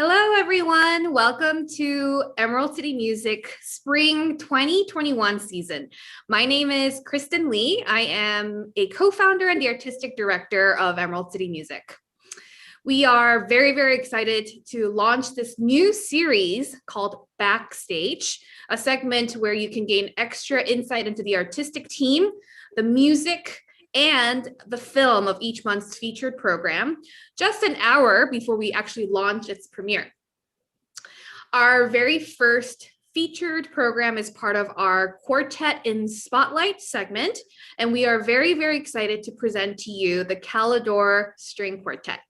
Hello, everyone. Welcome to Emerald City Music Spring 2021 season. My name is Kristen Lee. I am a co-founder and the artistic director of Emerald City Music. We are very, very excited to launch this new series called Backstage, a segment where you can gain extra insight into the artistic team, the music, and the film of each month's featured program, just an hour before we actually launch its premiere. Our very first featured program is part of our Quartet in Spotlight segment, and we are very, very excited to present to you the Calidore String Quartet.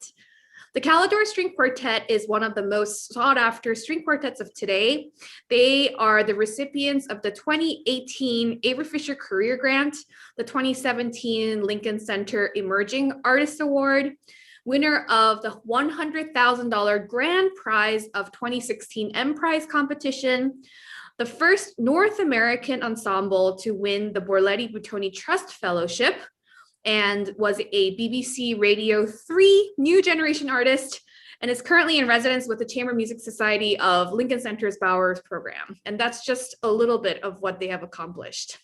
The Calidore String Quartet is one of the most sought after string quartets of today. They are the recipients of the 2018 Avery Fisher Career Grant, the 2017 Lincoln Center Emerging Artist Award, winner of the $100,000 grand prize of 2016 M Prize competition, the first North American ensemble to win the Borletti Buttoni Trust Fellowship, and was a BBC Radio 3 New Generation artist, and is currently in residence with the Chamber Music Society of Lincoln Center's Bowers program. And that's just a little bit of what they have accomplished.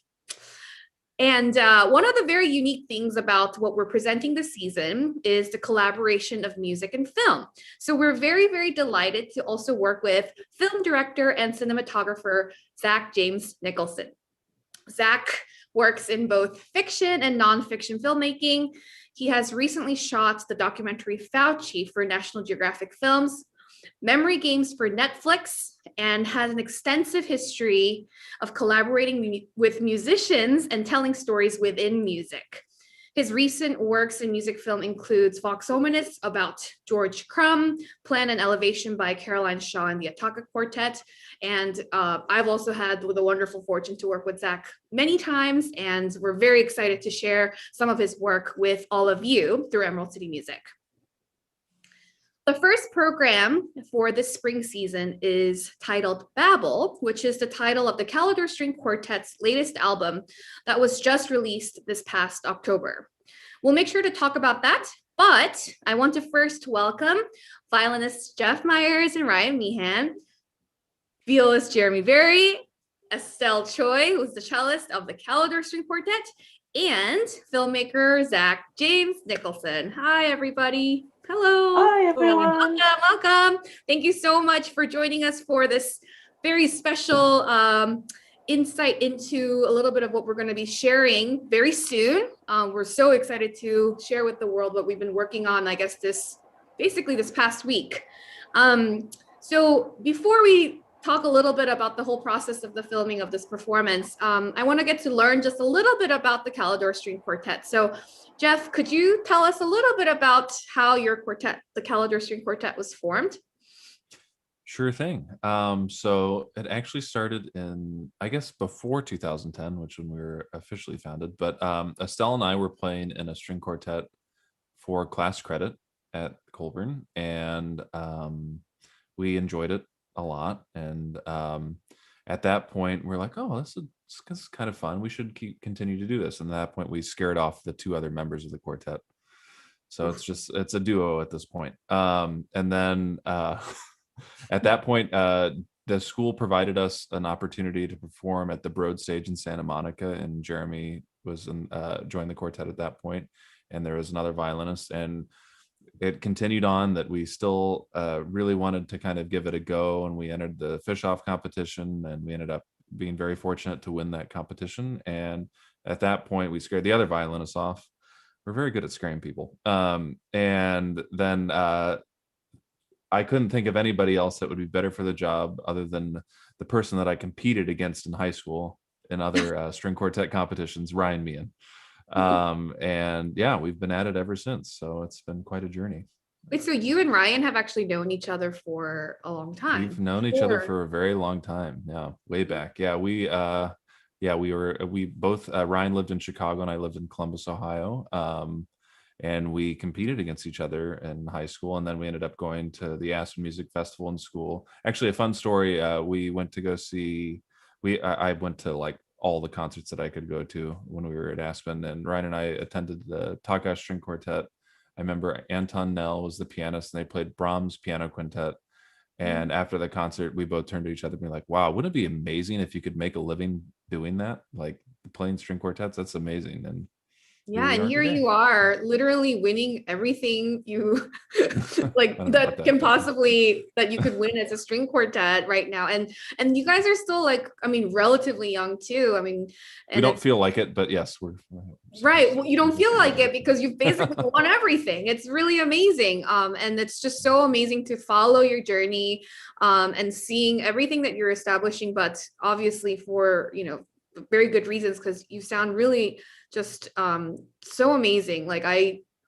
And one of the very unique things about what we're presenting this season is the collaboration of music and film. So we're very, very delighted to also work with film director and cinematographer, Zach James Nicholson. Zach works in both fiction and nonfiction filmmaking. He has recently shot the documentary Fauci for National Geographic Films, Memory Games for Netflix, and has an extensive history of collaborating with musicians and telling stories within music. His recent works in music film includes Vox Ominis about George Crumb, Plan and Elevation by Caroline Shaw and the Attaka Quartet. And I've also had the wonderful fortune to work with Zach many times, and we're very excited to share some of his work with all of you through Emerald City Music. The first program for this spring season is titled Babel, which is the title of the Calidore String Quartet's latest album that was just released this past October. We'll make sure to talk about that, but I want to first welcome violinists Jeff Myers and Ryan Meehan, violist Jeremy Berry, Estelle Choi, who's the cellist of the Calidore String Quartet, and filmmaker Zach James Nicholson. Hi, everybody. Hello. Hi, everyone. Welcome. Thank you so much for joining us for this very special insight into a little bit of what we're going to be sharing very soon. We're so excited to share with the world what we've been working on, I guess, this past week. So before we talk a little bit about the whole process of the filming of this performance, I want to get to learn just a little bit about the Calidore String Quartet. So Jeff, could you tell us a little bit about how your quartet, the Calidore String Quartet, was formed? Sure thing. So it actually started in, I guess, before 2010, which when we were officially founded. But Estelle and I were playing in a string quartet for class credit at Colburn, and we enjoyed it a lot. And at that point, we're like, oh, this is kind of fun. We should continue to do this. And at that point, we scared off the two other members of the quartet. So it's a duo at this point. And then at that point, the school provided us an opportunity to perform at the Broad Stage in Santa Monica, and Jeremy was joined the quartet at that point, and there was another violinist, and it continued on that we still really wanted to kind of give it a go, and we entered the fish-off competition, and we ended up being very fortunate to win that competition. And at that point, we scared the other violinists off. We're very good at scaring people. And then I couldn't think of anybody else that would be better for the job other than the person that I competed against in high school in other string quartet competitions, Ryan Meehan. And yeah, we've been at it ever since. So it's been quite a journey. Wait, so you and Ryan have actually known each other for a long time? We've known each other for a very long time. Yeah, way back. Yeah, we both, Ryan lived in Chicago and I lived in Columbus, Ohio. And we competed against each other in high school, and then we ended up going to the Aspen Music Festival in school. Actually, a fun story. We went to go see. I went to like all the concerts that I could go to when we were at Aspen, and Ryan and I attended the Takash String Quartet. I remember Anton Nell was the pianist, and they played Brahms Piano Quintet. And after the concert, we both turned to each other and be like, wow, wouldn't it be amazing if you could make a living doing that? Like playing string quartets, that's amazing. And here Yeah, we and are here today. you are, literally winning everything you like I don't know about that that, can but possibly that you could win as a string quartet right now. And you guys are still like, I mean, relatively young too. I mean, we and don't it's feel like it, but yes, we're right. Well, you we don't just feel feel like young. it because you've basically won everything. It's really amazing. And it's just so amazing to follow your journey and seeing everything that you're establishing, but obviously for, very good reasons, because you sound really just so amazing. Like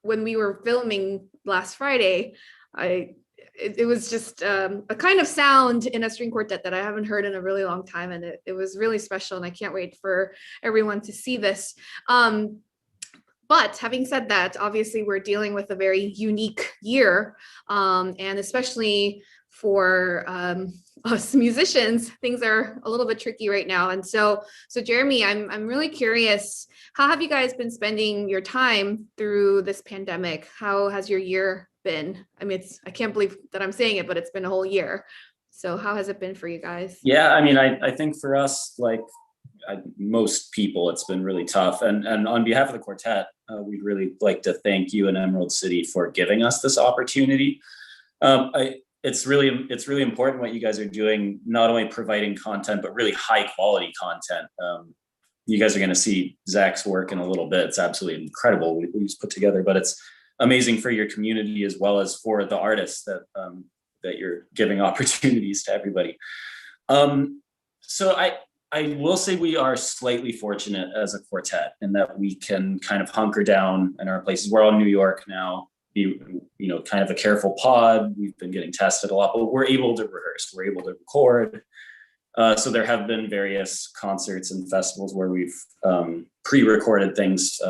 when we were filming last Friday, it was just a kind of sound in a string quartet that I haven't heard in a really long time. And it was really special. And I can't wait for everyone to see this. But having said that, obviously we're dealing with a very unique year. And especially for us musicians, things are a little bit tricky right now. And so Jeremy, I'm really curious, how have you guys been spending your time through this pandemic? How has your year been? I mean, I can't believe that I'm saying it, but it's been a whole year. So how has it been for you guys? Yeah, I mean, I think for us, like most people, it's been really tough. And on behalf of the quartet, we'd really like to thank you and Emerald City for giving us this opportunity. It's really important what you guys are doing, not only providing content, but really high quality content. You guys are going to see Zach's work in a little bit. It's absolutely incredible what he's put together, but it's amazing for your community as well as for the artists that you're giving opportunities to everybody. So I will say we are slightly fortunate as a quartet in that we can kind of hunker down in our places. We're all in New York now, be, kind of a careful pod. We've been getting tested a lot, but we're able to rehearse. We're able to record. So there have been various concerts and festivals where we've pre-recorded things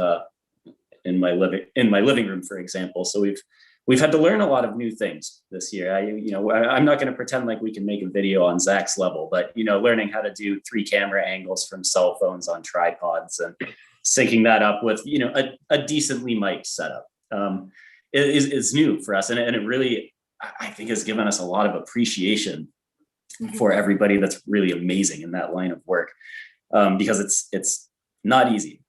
in my living room, for example. So we've had to learn a lot of new things this year. I'm not going to pretend like we can make a video on Zach's level, but learning how to do 3 camera angles from cell phones on tripods and syncing that up with a decently mic'd setup is new for us, and it really, I think, has given us a lot of appreciation for everybody that's really amazing in that line of work, because it's not easy.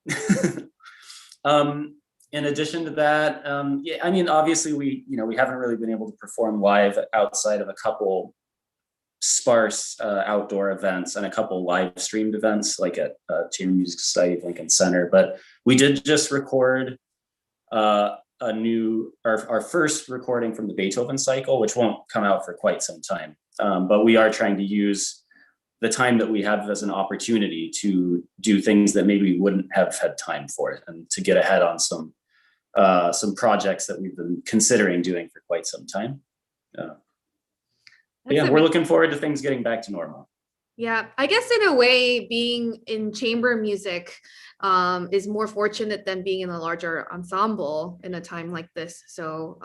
In addition to that, I mean, obviously we haven't really been able to perform live outside of a couple sparse outdoor events and a couple live streamed events, like at Chamber Music Society of Lincoln Center. But we did just record our first recording from the Beethoven cycle, which won't come out for quite some time. But we are trying to use the time that we have as an opportunity to do things that maybe we wouldn't have had time for, and to get ahead on some projects that we've been considering doing for quite some time. Yeah, we're looking forward to things getting back to normal. Yeah, I guess in a way, being in chamber music is more fortunate than being in a larger ensemble in a time like this. So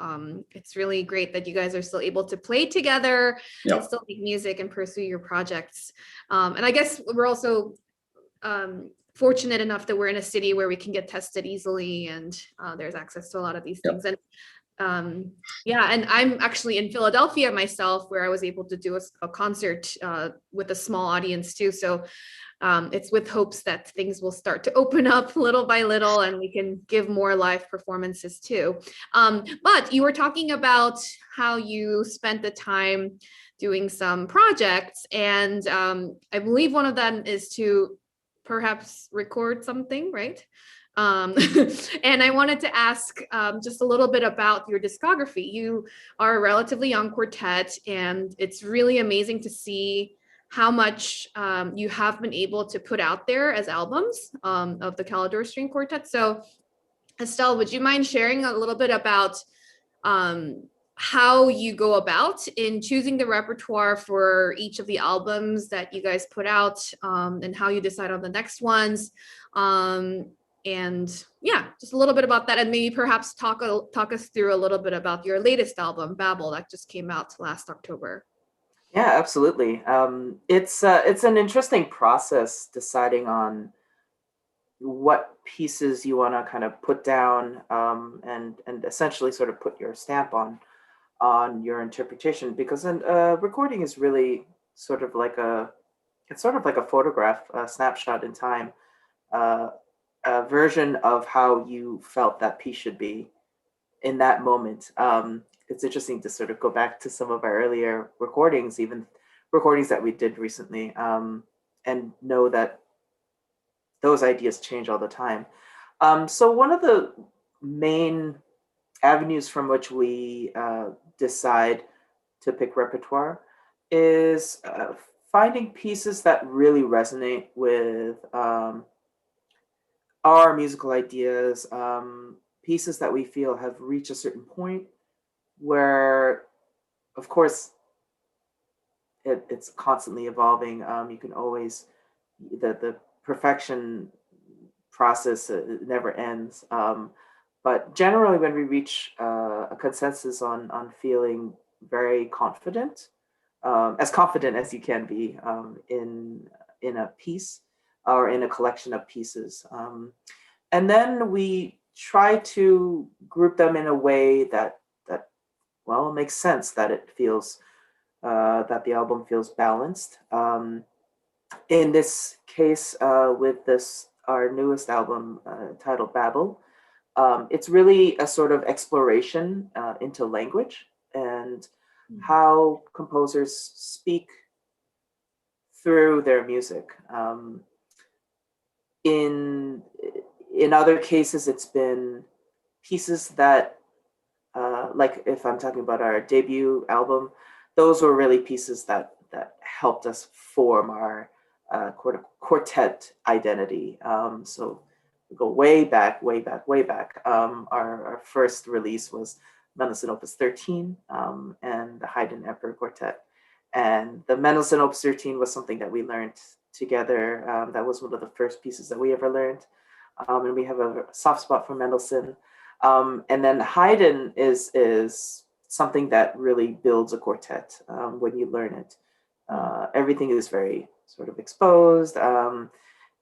it's really great that you guys are still able to play together and still make music and pursue your projects. And I guess we're also fortunate enough that we're in a city where we can get tested easily, and there's access to a lot of these things. And and I'm actually in Philadelphia myself, where I was able to do a concert with a small audience too. So it's with hopes that things will start to open up little by little and we can give more live performances too. But you were talking about how you spent the time doing some projects, and I believe one of them is to perhaps record something, right? And I wanted to ask just a little bit about your discography. You are a relatively young quartet, and it's really amazing to see how much you have been able to put out there as albums of the Calidore String Quartet. So Estelle, would you mind sharing a little bit about how you go about in choosing the repertoire for each of the albums that you guys put out, and how you decide on the next ones? And yeah, just a little bit about that, and maybe perhaps talk us through a little bit about your latest album, Babel, that just came out last October. Yeah, absolutely. It's an interesting process deciding on what pieces you want to kind of put down and essentially sort of put your stamp on. on your interpretation, because recording is really sort of like it's sort of like a photograph, a snapshot in time, uh, a version of how you felt that piece should be in that moment. It's interesting to sort of go back to some of our earlier recordings, even recordings that we did recently, and know that those ideas change all the time. So one of the main avenues from which we decide to pick repertoire is finding pieces that really resonate with our musical ideas, pieces that we feel have reached a certain point where, of course, it's constantly evolving. You can always, the perfection process never ends. But generally, when we reach a consensus on feeling very confident, as confident as you can be in a piece or in a collection of pieces, and then we try to group them in a way that well makes sense, that it feels that the album feels balanced. In this case, with our newest album titled Babel, it's really a sort of exploration into language and how composers speak through their music. In other cases, it's been pieces that, like if I'm talking about our debut album, those were really pieces that helped us form our quartet identity. So we go way back, way back, way back. Our first release was Mendelssohn Opus 13 and the Haydn Emperor Quartet. And the Mendelssohn Opus 13 was something that we learned together. That was one of the first pieces that we ever learned. And we have a soft spot for Mendelssohn. And then Haydn is something that really builds a quartet when you learn it. Everything is very sort of exposed.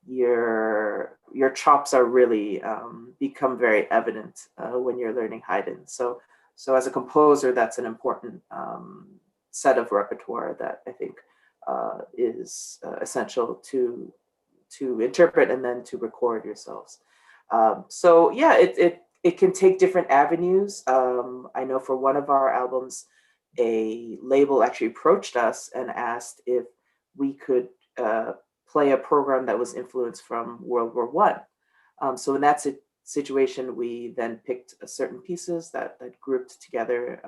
Your chops are really become very evident when you're learning Haydn. So as a composer, that's an important set of repertoire that I think is essential to interpret and then to record yourselves. So yeah, it can take different avenues. I know for one of our albums, a label actually approached us and asked if we could play a program that was influenced from World War I. So in that situation, we then picked certain pieces that grouped together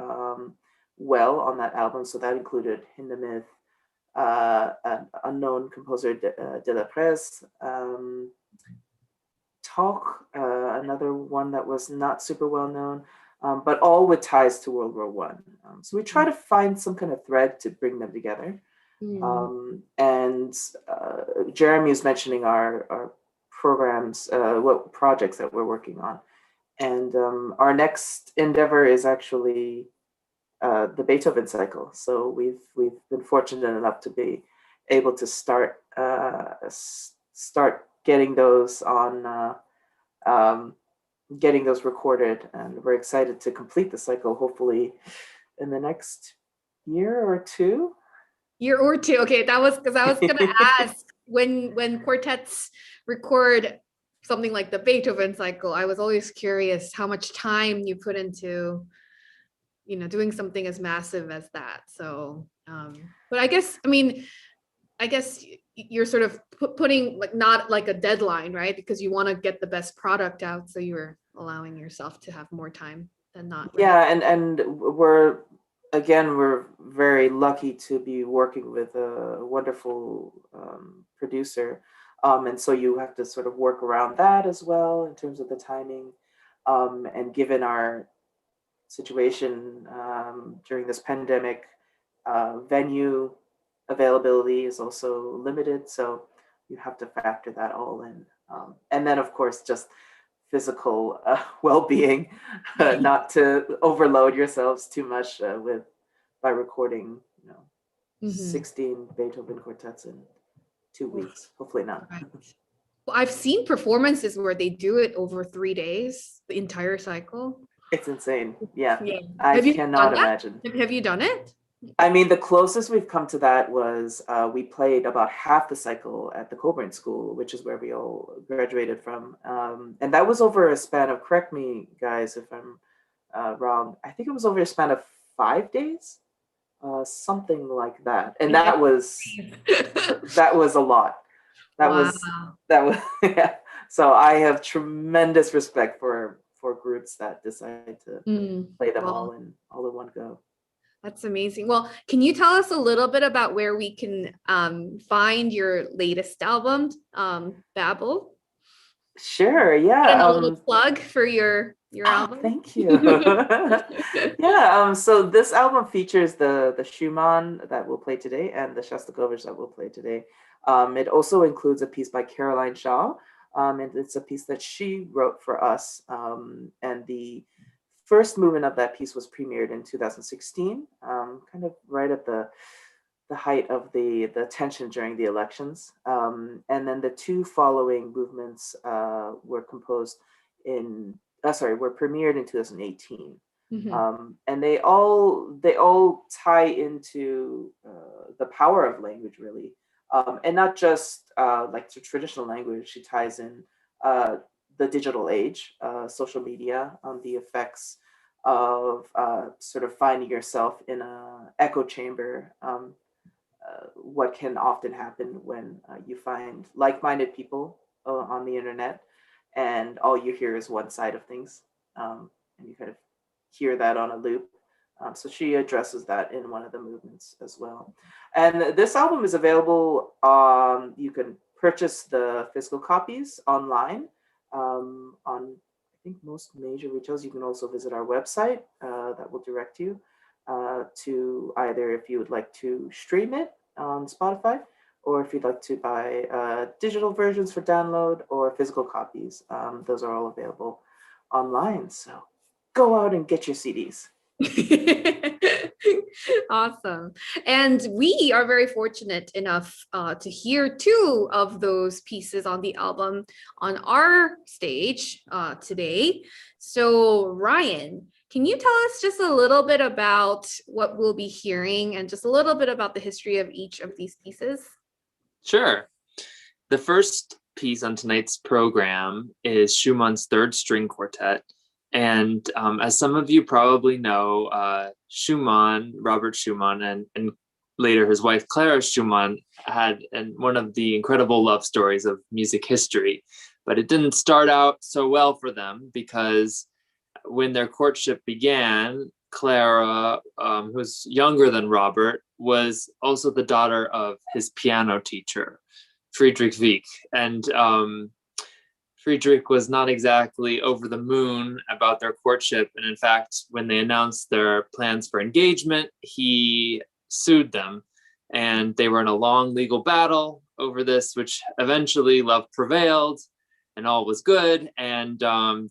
well on that album. So that included Hindemith, an unknown composer, de la Presse, Talk, another one that was not super well known, but all with ties to World War I. So we try to find some kind of thread to bring them together. And Jeremy is mentioning our programs, what projects that we're working on. And our next endeavor is actually the Beethoven cycle. So we've been fortunate enough to be able to start getting those on, getting those recorded, and we're excited to complete the cycle hopefully in the next year or two. Okay, that was because I was gonna ask when quartets record something like the Beethoven cycle, I was always curious how much time you put into doing something as massive as that. So but I guess you're sort of putting like not like a deadline, right? Because you want to get the best product out, so you're allowing yourself to have more time than not. Right? Yeah, and we're very lucky to be working with a wonderful producer, and so you have to sort of work around that as well in terms of the timing, and given our situation during this pandemic, venue availability is also limited, so you have to factor that all in, and then of course just physical well-being, not to overload yourselves too much by recording 16 Beethoven quartets in 2 weeks. Hopefully not. Right. Well, I've seen performances where they do it over 3 days, the entire cycle. It's insane. Yeah. Yeah. I Have you cannot done that? imagine. Have you done it? I mean, the closest we've come to that was we played about half the cycle at the Coburn School, which is where we all graduated from. And that was over a span of, correct me, guys, if I'm wrong, I think it was over a span of 5 days, something like that. And that was a lot. That Wow. was yeah. So I have tremendous respect for groups that decide to play them Well, all in one go. that's amazing. Well, can you tell us a little bit about where we can find your latest album, Babel? Sure, And yeah. a little plug for your album. Thank you. Yeah, so this album features the Schumann that we'll play today and the Shostakovich that we'll play today. It also includes a piece by Caroline Shaw, and it's a piece that she wrote for us. And the first movement of that piece was premiered in 2016, kind of right at the height of the tension during the elections. And then the two following movements were composed were premiered in 2018. And they all tie into the power of language, really. And not just like the traditional language. She ties in the digital age, social media, the effects of sort of finding yourself in an echo chamber. What can often happen when you find like-minded people on the internet, and all you hear is one side of things, and you kind of hear that on a loop. So she addresses that in one of the movements as well. And this album is available. You can purchase the physical copies online on, I think, most major retailers. You can also visit our website that will direct you to either, if you would like to stream it on Spotify, or if you'd like to buy digital versions for download or physical copies. Those are all available online. So go out and get your CDs. Awesome. And we are very fortunate enough to hear two of those pieces on the album on our stage today. So Ryan, can you tell us just a little bit about what we'll be hearing and just a little bit about the history of each of these pieces? Sure. The first piece on tonight's program is Schumann's Third String Quartet. And as some of you probably know, Robert Schumann, and later his wife Clara Schumann had one of the incredible love stories of music history. But it didn't start out so well for them, because when their courtship began, Clara, who's younger than Robert, was also the daughter of his piano teacher, Friedrich Wieck. And Friedrich was not exactly over the moon about their courtship. And in fact, when they announced their plans for engagement, he sued them. And they were in a long legal battle over this, which eventually love prevailed and all was good. And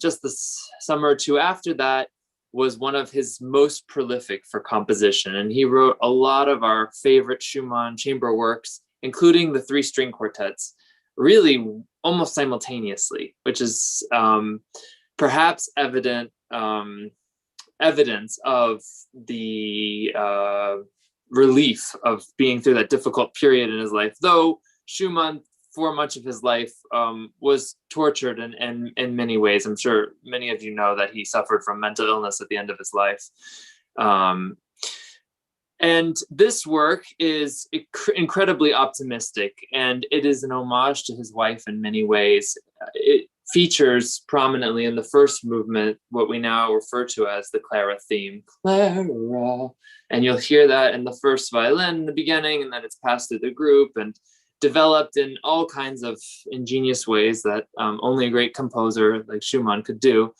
just the summer or two after that was one of his most prolific for composition. And he wrote a lot of our favorite Schumann chamber works, including the three-string quartets, really almost simultaneously, which is perhaps evidence of the relief of being through that difficult period in his life. Though Schumann, for much of his life, was tortured in many ways. I'm sure many of you know that he suffered from mental illness at the end of his life. And this work is incredibly optimistic, and it is an homage to his wife in many ways. It features prominently in the first movement what we now refer to as the Clara theme, Clara. And you'll hear that in the first violin in the beginning, and then it's passed through the group and developed in all kinds of ingenious ways that only a great composer like Schumann could do.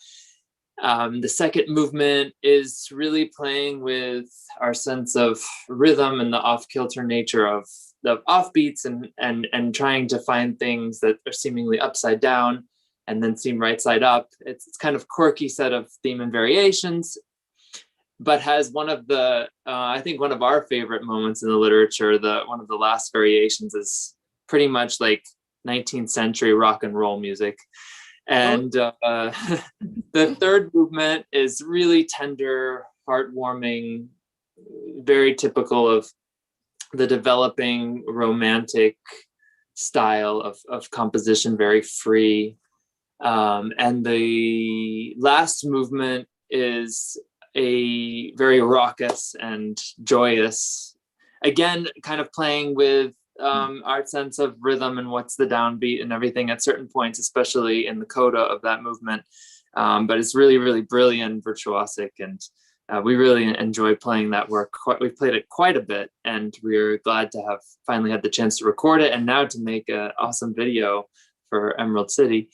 The second movement is really playing with our sense of rhythm and the off-kilter nature of the offbeats, and trying to find things that are seemingly upside down and then seem right side up. It's kind of quirky set of theme and variations, but has one of the, I think one of our favorite moments in the literature. One of the last variations is pretty much like 19th century rock and roll music. And the third movement is really tender, heartwarming, very typical of the developing romantic style of composition, very free. And the last movement is a very raucous and joyous, again, kind of playing with our sense of rhythm and what's the downbeat and everything at certain points, especially in the coda of that movement. But it's really, really brilliant, virtuosic, and we really enjoy playing that work. We've played it quite a bit, and we're glad to have finally had the chance to record it and now to make an awesome video for Emerald City.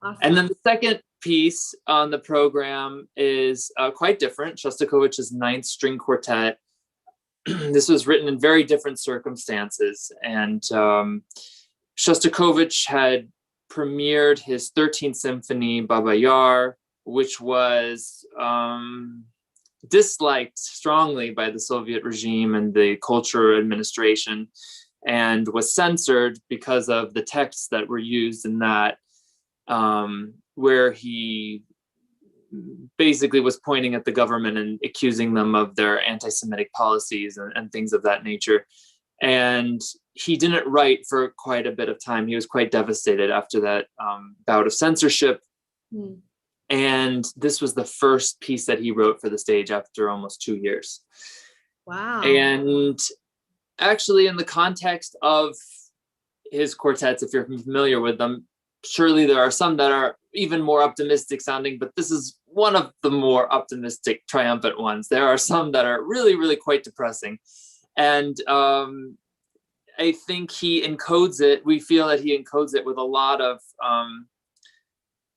Awesome. And then the second piece on the program is quite different, Shostakovich's Ninth String Quartet. This was written in very different circumstances, and Shostakovich had premiered his 13th Symphony, Baba Yar, which was disliked strongly by the Soviet regime and the culture administration, and was censored because of the texts that were used in that, where he basically was pointing at the government and accusing them of their anti-Semitic policies and things of that nature. And he didn't write for quite a bit of time. He was quite devastated after that bout of censorship. Mm. And this was the first piece that he wrote for the stage after almost 2 years. Wow. And actually, in the context of his quartets, if you're familiar with them, surely there are some that are even more optimistic sounding, but this is one of the more optimistic, triumphant ones. There are some that are really, really quite depressing. And I think he encodes it. We feel that he encodes it with a lot of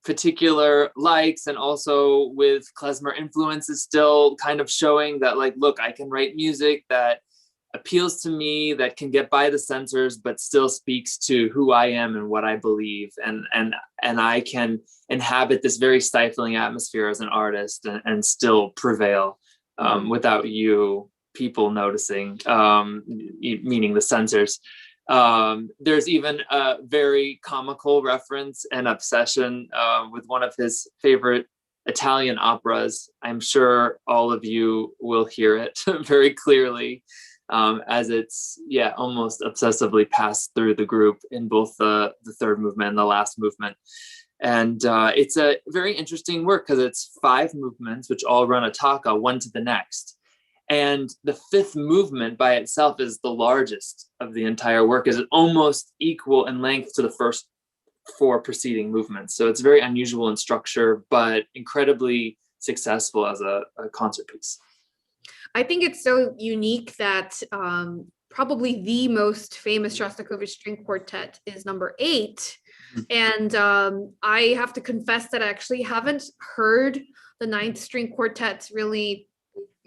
particular likes, and also with klezmer influences still kind of showing that, like, look, I can write music that appeals to me, that can get by the censors, but still speaks to who I am and what I believe, and I can inhabit this very stifling atmosphere as an artist and still prevail without you people noticing, meaning the censors. There's even a very comical reference and obsession with one of his favorite Italian operas. I'm sure all of you will hear it very clearly, as it's almost obsessively passed through the group in both the third movement and the last movement. And it's a very interesting work because it's 5 movements which all run a taka, one to the next. And the 5th movement by itself is the largest of the entire work, is almost equal in length to the first 4 preceding movements. So it's very unusual in structure, but incredibly successful as a concert piece. I think it's so unique that probably the most famous Shostakovich string quartet is number 8. And I have to confess that I actually haven't heard the 9th string quartet really,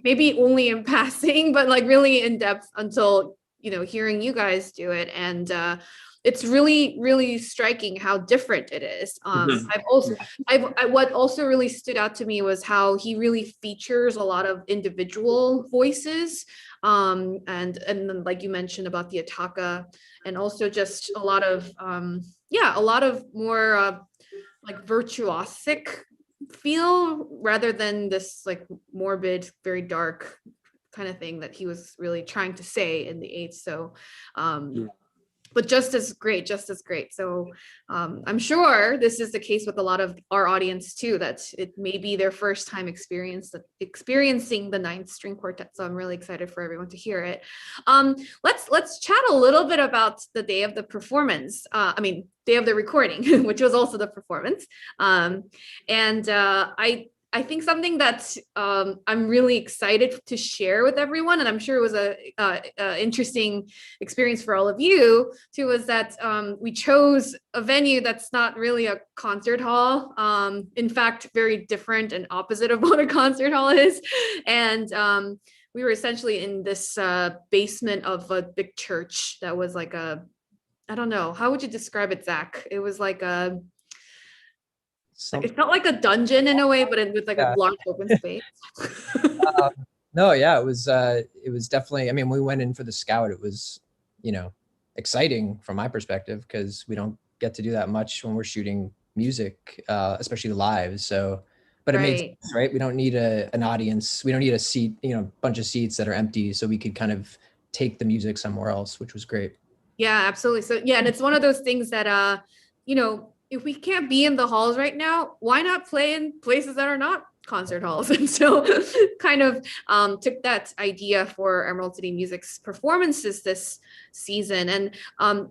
maybe only in passing, but like really in depth until, hearing you guys do it. And it's really, really striking how different it is. What also really stood out to me was how he really features a lot of individual voices. And then, like you mentioned about the Ataka, and also just a lot of more like virtuosic feel rather than this like morbid, very dark kind of thing that he was really trying to say in the 8th. So but just as great. So I'm sure this is the case with a lot of our audience too, that it may be their first time experiencing the 9th string quartet. So I'm really excited for everyone to hear it. Let's chat a little bit about the day of the performance. Day of the recording, which was also the performance. I think something that I'm really excited to share with everyone, and I'm sure it was a interesting experience for all of you too, was that we chose a venue that's not really a concert hall. In fact, very different and opposite of what a concert hall is. And we were essentially in this basement of a big church that was like I don't know, how would you describe it, Zach? It was like it felt like a dungeon in a way, but with like a large open space. No, yeah, it was definitely, we went in for the scout. It was, exciting from my perspective, because we don't get to do that much when we're shooting music, especially live. So, but it made sense, right? We don't need an audience. We don't need a seat, bunch of seats that are empty. So we could kind of take the music somewhere else, which was great. Yeah, absolutely. So yeah, and it's one of those things that, if we can't be in the halls right now, why not play in places that are not concert halls? And so kind of took that idea for Emerald City Music's performances this season. And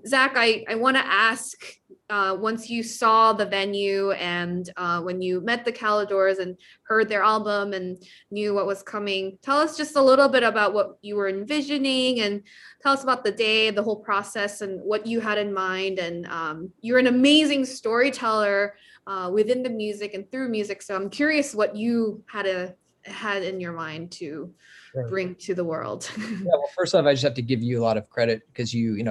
Zach, I want to ask, once you saw the venue and when you met the Calidores and heard their album and knew what was coming, tell us just a little bit about what you were envisioning, and tell us about the day, the whole process, and what you had in mind. And you're an amazing storyteller within the music and through music. So I'm curious what you had in your mind to bring to the world. Yeah, well, first off, I just have to give you a lot of credit because you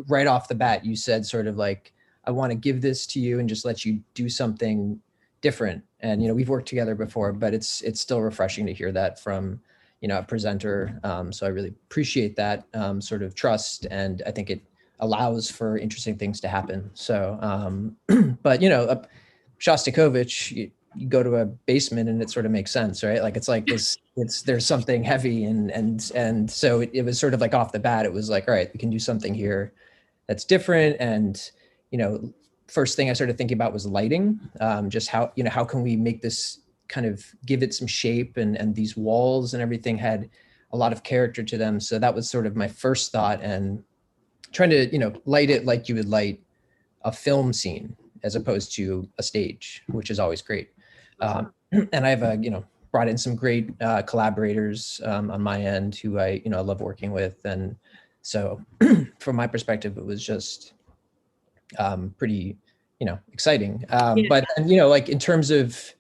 right off the bat, you said sort of like, I want to give this to you and just let you do something different. And, we've worked together before, but it's still refreshing to hear that from, a presenter. So I really appreciate that sort of trust. And I think it allows for interesting things to happen. So, but, Shostakovich, you go to a basement and it sort of makes sense, right? Like, it's like this, there's something heavy. And so it was sort of like off the bat, it was like, all right, we can do something here that's different. And, first thing I started thinking about was lighting, just how can we make this kind of give it some shape, and these walls and everything had a lot of character to them. So that was sort of my first thought, and trying to, light it like you would light a film scene as opposed to a stage, which is always great. And I've, brought in some great collaborators on my end who I love working with. And so from my perspective, it was just pretty, exciting. But, like in terms of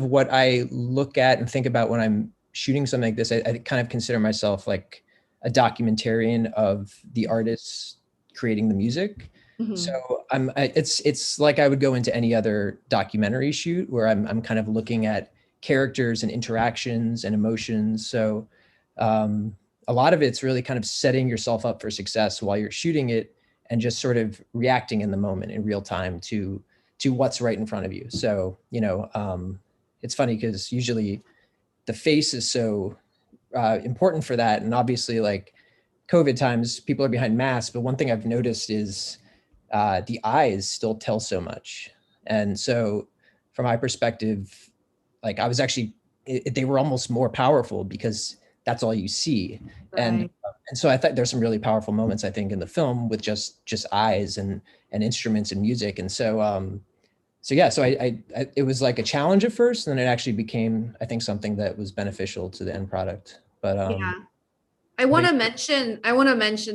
what I look at and think about when I'm shooting something like this, I kind of consider myself like a documentarian of the artists creating the music. Mm-hmm. So it's like I would go into any other documentary shoot where I'm kind of looking at characters and interactions and emotions. So a lot of it's really kind of setting yourself up for success while you're shooting it, and just sort of reacting in the moment in real time to what's right in front of you. So, it's funny because usually the face is so important for that. And obviously, like COVID times, people are behind masks. But one thing I've noticed is the eyes still tell so much. And so from my perspective, like I was actually, they were almost more powerful because that's all you see. Right. And so I thought there's some really powerful moments, I think, in the film with just eyes and instruments and music. And so, so I it was like a challenge at first, and then it actually became, I think, something that was beneficial to the end product. But yeah. I want to mention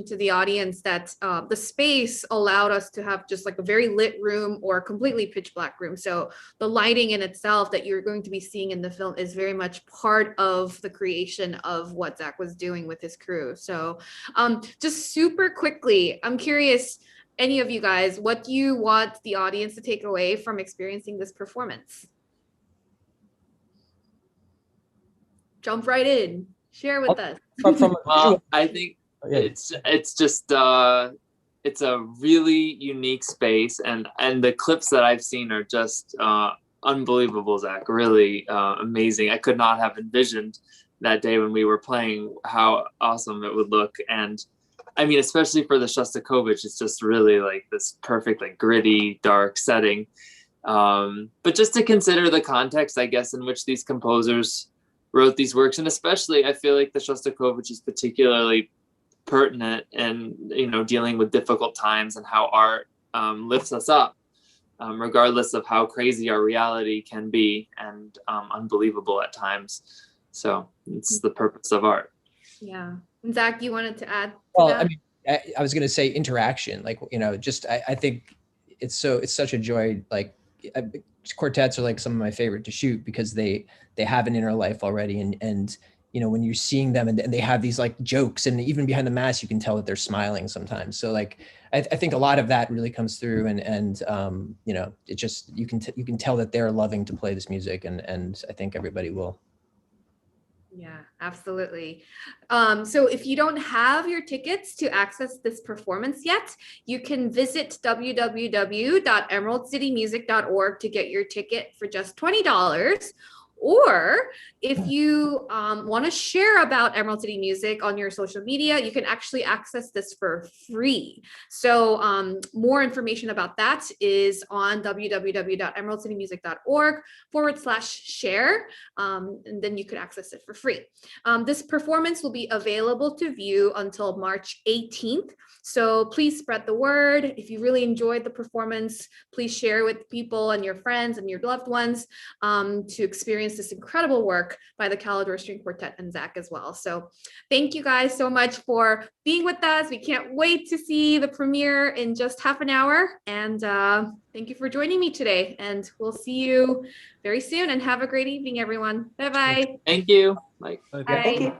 to the audience that the space allowed us to have just like a very lit room or a completely pitch black room. So the lighting in itself that you're going to be seeing in the film is very much part of the creation of what Zach was doing with his crew. So just super quickly, I'm curious, any of you guys, what do you want the audience to take away from experiencing this performance? Jump right in. Share with us. Well, I think it's just it's a really unique space, and the clips that I've seen are just unbelievable, Zach. Really amazing. I could not have envisioned that day when we were playing how awesome it would look. And I mean, especially for the Shostakovich, it's just really like this perfect, like gritty, dark setting. But just to consider the context, I guess, in which these composers wrote these works, and especially I feel like the Shostakovich is particularly pertinent and dealing with difficult times, and how art lifts us up, regardless of how crazy our reality can be, and unbelievable at times. So it's the purpose of art. Yeah. And Zach, you wanted to add? Well, that? I mean, I was going to say interaction, like, just I think it's such a joy. Like quartets are like some of my favorite to shoot because they have an inner life already, and when you're seeing them and they have these like jokes, and even behind the mask you can tell that they're smiling sometimes. So like I think a lot of that really comes through, and it just you can tell that they're loving to play this music, and I think everybody will. Yeah, absolutely. So if you don't have your tickets to access this performance yet, you can visit www.emeraldcitymusic.org to get your ticket for just $20. Or if you want to share about Emerald City Music on your social media, you can actually access this for free. So more information about that is on www.emeraldcitymusic.org/share. And then you could access it for free. This performance will be available to view until March 18th. So please spread the word. If you really enjoyed the performance, please share with people and your friends and your loved ones to experience this incredible work by the Calidore String Quartet and Zach as well. So thank you guys so much for being with us. We can't wait to see the premiere in just half an hour. And thank you for joining me today. And we'll see you very soon, and have a great evening, everyone. Bye-bye. Thank you. Bye. Bye. Thank you.